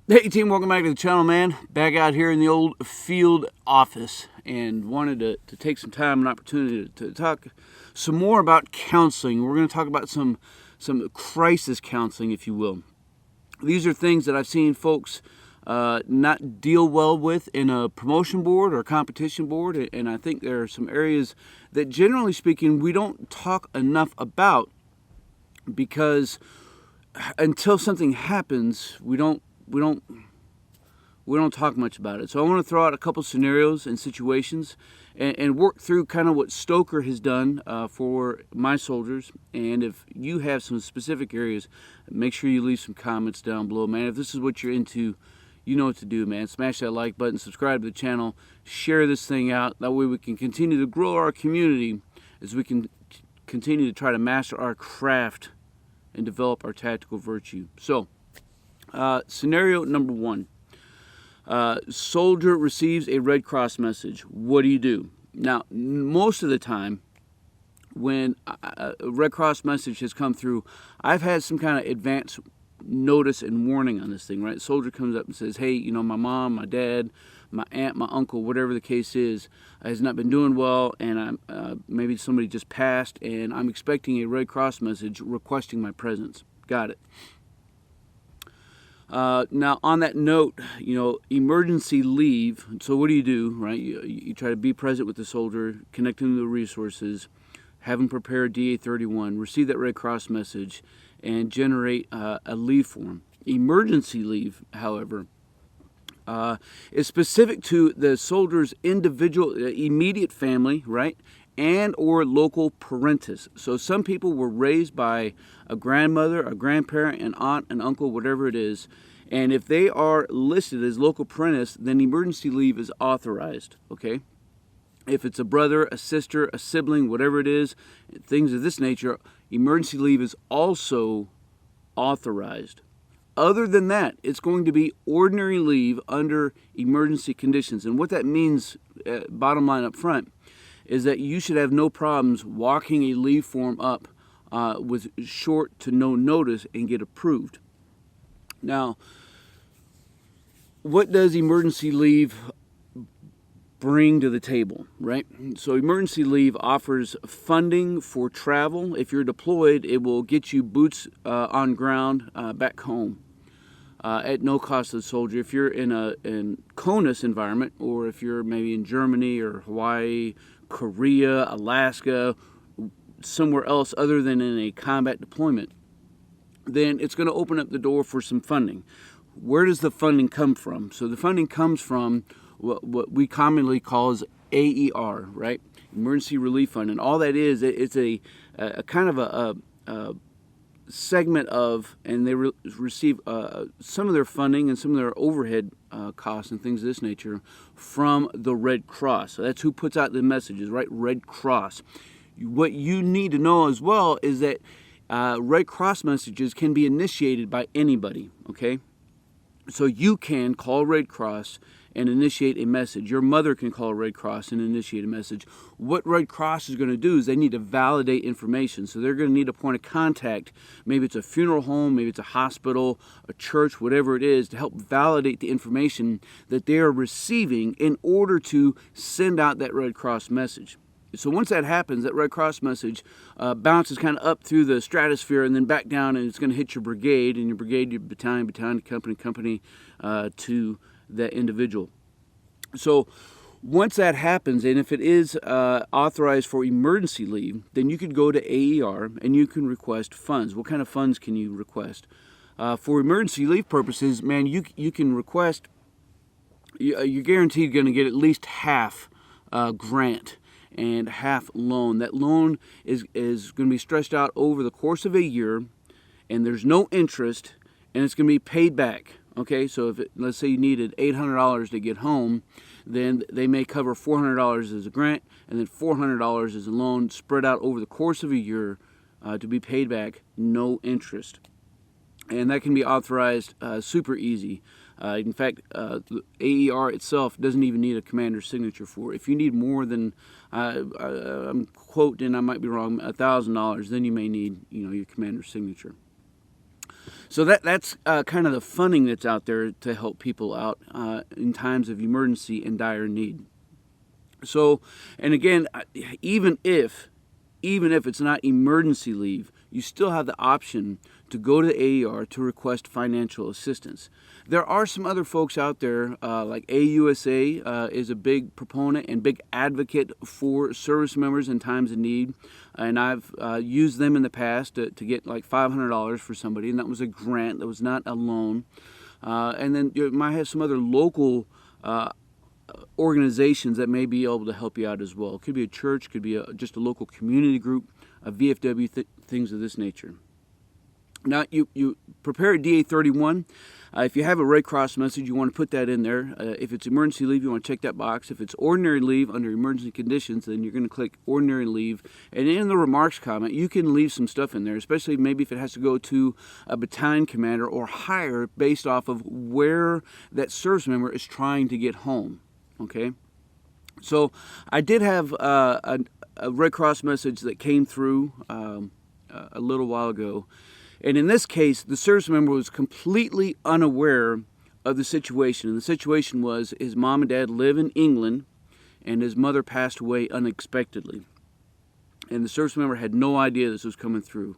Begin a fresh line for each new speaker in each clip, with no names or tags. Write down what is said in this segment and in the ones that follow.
Hey team, welcome back to the channel, man. Back out here in the old field office, and wanted to take some time and opportunity to talk some more about counseling. We're going to talk about some crisis counseling, if you will. These are things that I've seen folks not deal well with in a promotion board or a competition board, and I think there are some areas that, generally speaking, we don't talk enough about, because until something happens, we don't talk much about it. So I want to throw out a couple scenarios and situations and work through kind of what Stoker has done for my soldiers. And if you have some specific areas, make sure you leave some comments down below, man. If this is what you're into, you know what to do, man. Smash that like button, subscribe to the channel, share this thing out. That way we can continue to grow our community as we can continue to try to master our craft and develop our tactical virtue. So, scenario number one. Soldier receives a Red Cross message. What do you do? Now, most of the time, when a Red Cross message has come through, I've had some kind of advance notice and warning on this thing, right? Soldier comes up and says, hey, you know, my mom, my dad, my aunt, my uncle, whatever the case is, has not been doing well, and maybe somebody just passed, and I'm expecting a Red Cross message requesting my presence. Got it. Now, on that note, you know, emergency leave. So what do, right? You try to be present with the soldier, connect them to the resources, have them prepare a DA-31, receive that Red Cross message, and generate a leave form. Emergency leave, however, is specific to the soldier's individual, immediate family, right? And or local parentis. So some people were raised by a grandmother, a grandparent, an aunt, an uncle, whatever it is, and if they are listed as local parentis, then emergency leave is authorized, okay? If it's a brother, a sister, a sibling, whatever it is, things of this nature, emergency leave is also authorized. Other than that, it's going to be ordinary leave under emergency conditions. And what that means, bottom line up front, is that you should have no problems walking a leave form up with short to no notice and get approved. Now, what does emergency leave bring to the table, right? So emergency leave offers funding for travel. If you're deployed, it will get you boots on ground back home at no cost to the soldier. If you're in a CONUS environment, or if you're maybe in Germany or Hawaii, Korea, Alaska, somewhere else other than in a combat deployment, then it's going to open up the door for some funding. Where does the funding come from? So the funding comes from what we commonly call as AER, right? Emergency Relief Fund. And all that is, it's a kind of a segment of, and they receive some of their funding and some of their overhead costs and things of this nature from the Red Cross. So that's who puts out the messages, right? Red Cross. What you need to know as well is that Red Cross messages can be initiated by anybody, okay? So you can call Red Cross and initiate a message. Your mother can call Red Cross and initiate a message. What Red Cross is going to do is they need to validate information. So they're going to need a point of contact. Maybe it's a funeral home, maybe it's a hospital, a church, whatever it is, to help validate the information that they are receiving in order to send out that Red Cross message. So once that happens, that Red Cross message bounces kind of up through the stratosphere and then back down, and it's going to hit your brigade, and your brigade, your battalion, company, to that individual. So once that happens, and if it is authorized for emergency leave, then you could go to AER and you can request funds. What kind of funds can you request? For emergency leave purposes, man, you can request, you're guaranteed going to get at least half grant and half loan. That loan is going to be stretched out over the course of a year, and there's no interest, and it's going to be paid back. Okay, so if let's say you needed $800 to get home, then they may cover $400 as a grant and then $400 as a loan, spread out over the course of a year to be paid back, no interest. And that can be authorized super easy. In fact, the AER itself doesn't even need a commander's signature for it. If you need more than, I'm quoting, I might be wrong, $1,000, then you may need, your commander's signature. So that's kind of the funding that's out there to help people out in times of emergency and dire need. So, and again, even if it's not emergency leave, you still have the option to go to the AER to request financial assistance. There are some other folks out there, like AUSA is a big proponent and big advocate for service members in times of need. And I've used them in the past to get like $500 for somebody, and that was a grant, that was not a loan. And then you might have some other local organizations that may be able to help you out as well. It could be a church, could be just a local community group, a VFW, things of this nature. Now, you prepare a DA-31. If you have a Red Cross message, you want to put that in there. If it's emergency leave, you want to check that box. If it's ordinary leave under emergency conditions, then you're going to click ordinary leave. And in the remarks comment, you can leave some stuff in there, especially maybe if it has to go to a battalion commander or higher based off of where that service member is trying to get home. Okay? So I did have a Red Cross message that came through a little while ago. And in this case, the service member was completely unaware of the situation. And the situation was his mom and dad live in England, and his mother passed away unexpectedly. And the service member had no idea this was coming through.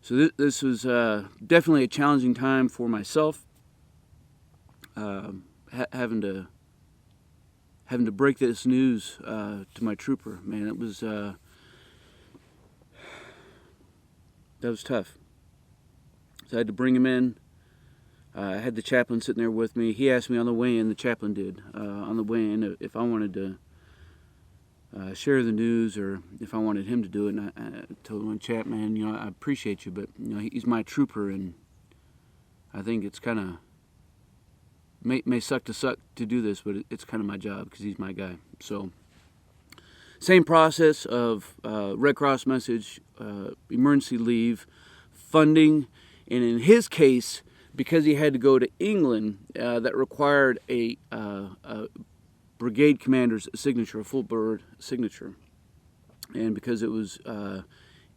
So this was definitely a challenging time for myself, having to break this news to my trooper. Man, it was that was tough. So I had to bring him in. I had the chaplain sitting there with me. He asked me on the way in, the chaplain did, on the way in, if I wanted to share the news or if I wanted him to do it. And I told him, "Chap, man, I appreciate you, but he's my trooper, and I think it's kind of may suck to do this, but it's kind of my job because he's my guy." So same process of Red Cross message, emergency leave, funding. And in his case, because he had to go to England, that required a brigade commander's signature, a full bird signature. And because it was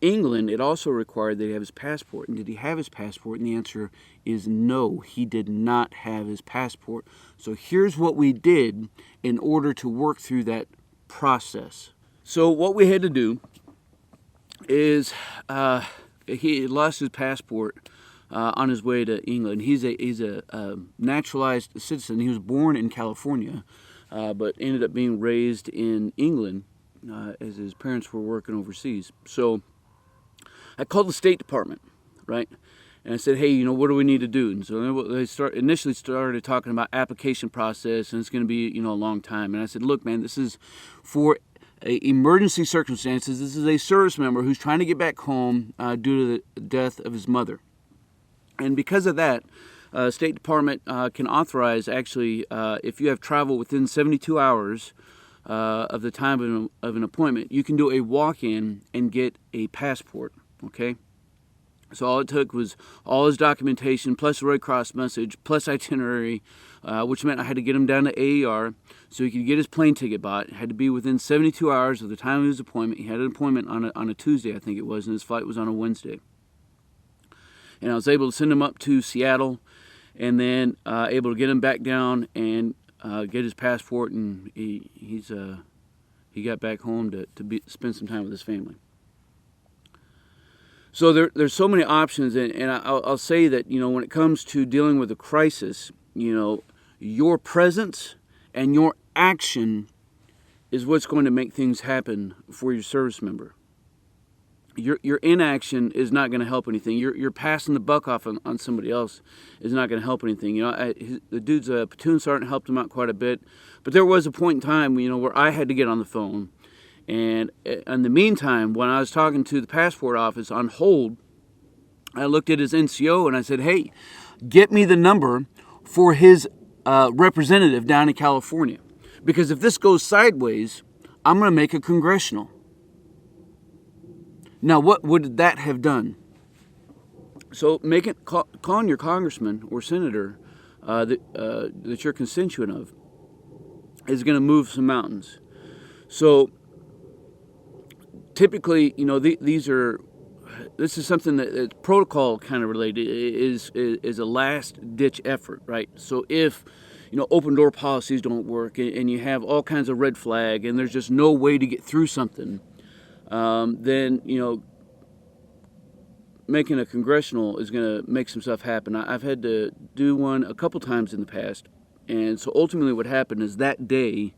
England, it also required that he have his passport. And did he have his passport? And the answer is no, he did not have his passport. So here's what we did in order to work through that process. So what we had to do is he lost his passport on his way to England. He's a naturalized citizen. He was born in California, but ended up being raised in England as his parents were working overseas. So I called the State Department, right? And I said, "Hey, what do we need to do?" And so they initially started talking about application process, and it's going to be a long time. And I said, "Look, man, this is for emergency circumstances. This is a service member who's trying to get back home due to the death of his mother. And because of that, State Department can authorize, actually, if you have travel within 72 hours of the time of an appointment, you can do a walk-in and get a passport, okay? So all it took was all his documentation, plus a Red Cross message, plus itinerary, which meant I had to get him down to AER so he could get his plane ticket bought. It had to be within 72 hours of the time of his appointment. He had an appointment on a Tuesday, I think it was, and his flight was on a Wednesday. And I was able to send him up to Seattle, and then able to get him back down and get his passport, and he got back home to spend some time with his family. So there's so many options, and I'll say that when it comes to dealing with a crisis, your presence and your action is what's going to make things happen for your service member. Your inaction is not going to help anything. You're passing the buck off on somebody else is not going to help anything. The dude's a platoon sergeant, helped him out quite a bit, but there was a point in time where I had to get on the phone, and in the meantime, when I was talking to the passport office on hold, I looked at his NCO and I said, "Hey, get me the number for his representative down in California, because if this goes sideways, I'm going to make a congressional." Now, what would that have done? So calling your congressman or senator that you're constituent of is going to move some mountains. So typically, these are this is something that protocol kind of related, is a last ditch effort, right? So if open door policies don't work, and you have all kinds of red flag, and there's just no way to get through something, then making a congressional is going to make some stuff happen. I've had to do one a couple times in the past, and so ultimately what happened is that day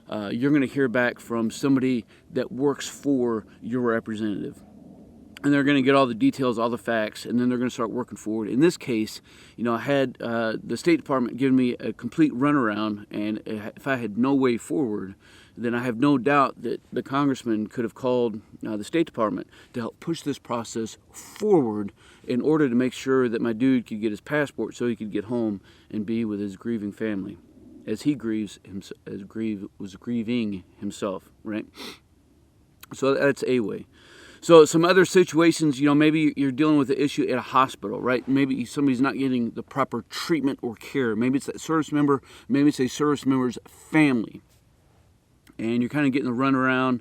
you're going to hear back from somebody that works for your representative, and they're going to get all the details, all the facts, and then they're going to start working forward. In this case, I had the State Department give me a complete runaround, and if I had no way forward, then I have no doubt that the congressman could have called the State Department to help push this process forward in order to make sure that my dude could get his passport so he could get home and be with his grieving family, as he was grieving himself, right? So that's a way. So some other situations, maybe you're dealing with an issue at a hospital, right? Maybe somebody's not getting the proper treatment or care. Maybe it's that service member, maybe it's a service member's family. And you're kind of getting the runaround,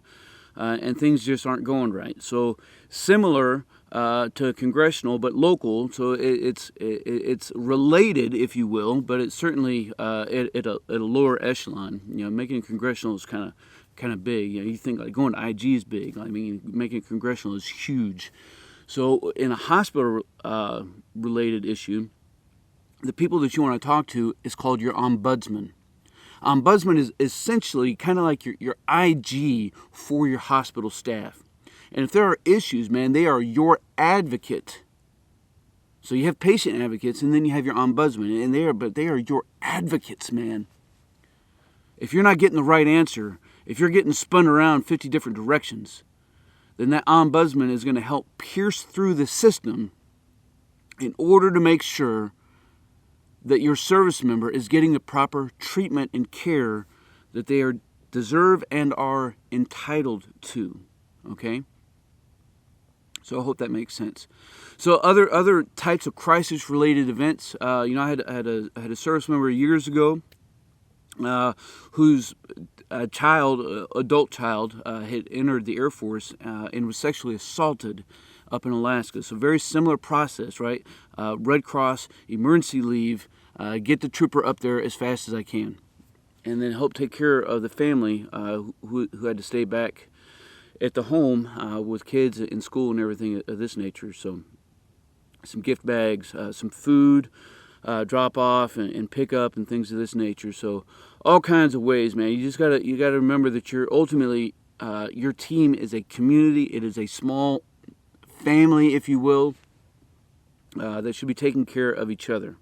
and things just aren't going right. So similar to congressional, but local. So it's related, if you will, but it's certainly at a lower echelon. Making congressional is kind of big. You think like going to IG is big. I mean, making congressional is huge. So in a hospital related issue, the people that you want to talk to is called your ombudsman. Ombudsman is essentially kind of like your IG for your hospital staff. And if there are issues, man, they are your advocate. So you have patient advocates, and then you have your ombudsman, and they are your advocates, man. If you're not getting the right answer, if you're getting spun around 50 different directions, then that ombudsman is going to help pierce through the system in order to make sure that your service member is getting the proper treatment and care that they deserve and are entitled to. Okay? So I hope that makes sense. So other types of crisis-related events. I had a service member years ago whose adult child had entered the Air Force and was sexually assaulted up in Alaska. So very similar process, right? Red Cross, emergency leave, get the trooper up there as fast as I can, and then help take care of the family who had to stay back at the home with kids in school and everything of this nature. So some gift bags, some food, drop off and pick up and things of this nature. So all kinds of ways, man. You gotta remember that you're ultimately your team is a community. It is a small family, if you will, that should be taking care of each other.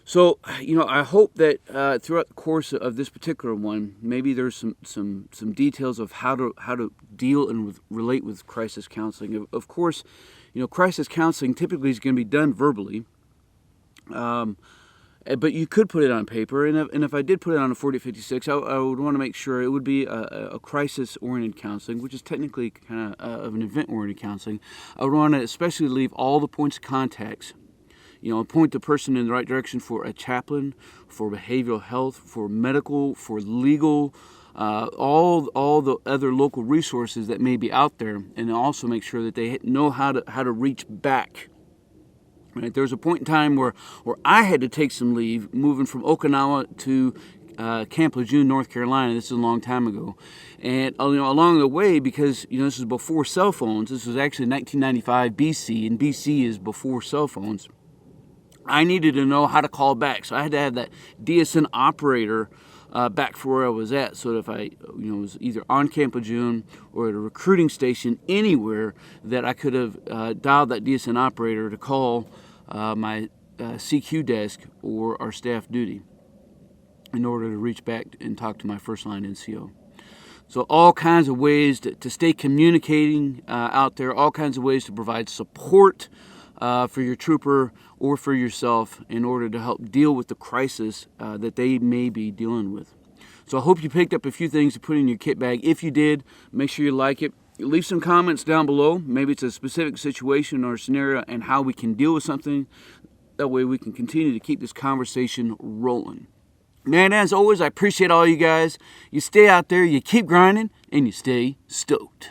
So, I hope that throughout the course of this particular one, maybe there's some details of how to deal and relate with crisis counseling. Of course, crisis counseling typically is going to be done verbally, but you could put it on paper. And if I did put it on a 4056, I would want to make sure it would be a crisis-oriented counseling, which is technically kind of an event-oriented counseling. I would want to especially leave all the points of contacts. Point the person in the right direction for a chaplain, for behavioral health, for medical, for legal, all the other local resources that may be out there, and also make sure that they know how to reach back. Right? There was a point in time where I had to take some leave, moving from Okinawa to Camp Lejeune, North Carolina. This is a long time ago, and along the way, because this is before cell phones. This was actually 1995 BC, and BC is before cell phones. I needed to know how to call back, so I had to have that DSN operator back for where I was at, so that if I was either on Camp Lejeune or at a recruiting station anywhere, that I could have dialed that DSN operator to call my CQ desk or our staff duty in order to reach back and talk to my first line NCO. So all kinds of ways to stay communicating out there, all kinds of ways to provide support for your trooper or for yourself in order to help deal with the crisis that they may be dealing with. So I hope you picked up a few things to put in your kit bag. If you did, make sure you like it. Leave some comments down below. Maybe it's a specific situation or scenario and how we can deal with something. That way we can continue to keep this conversation rolling. Man, as always, I appreciate all you guys. You stay out there, you keep grinding, and you stay stoked.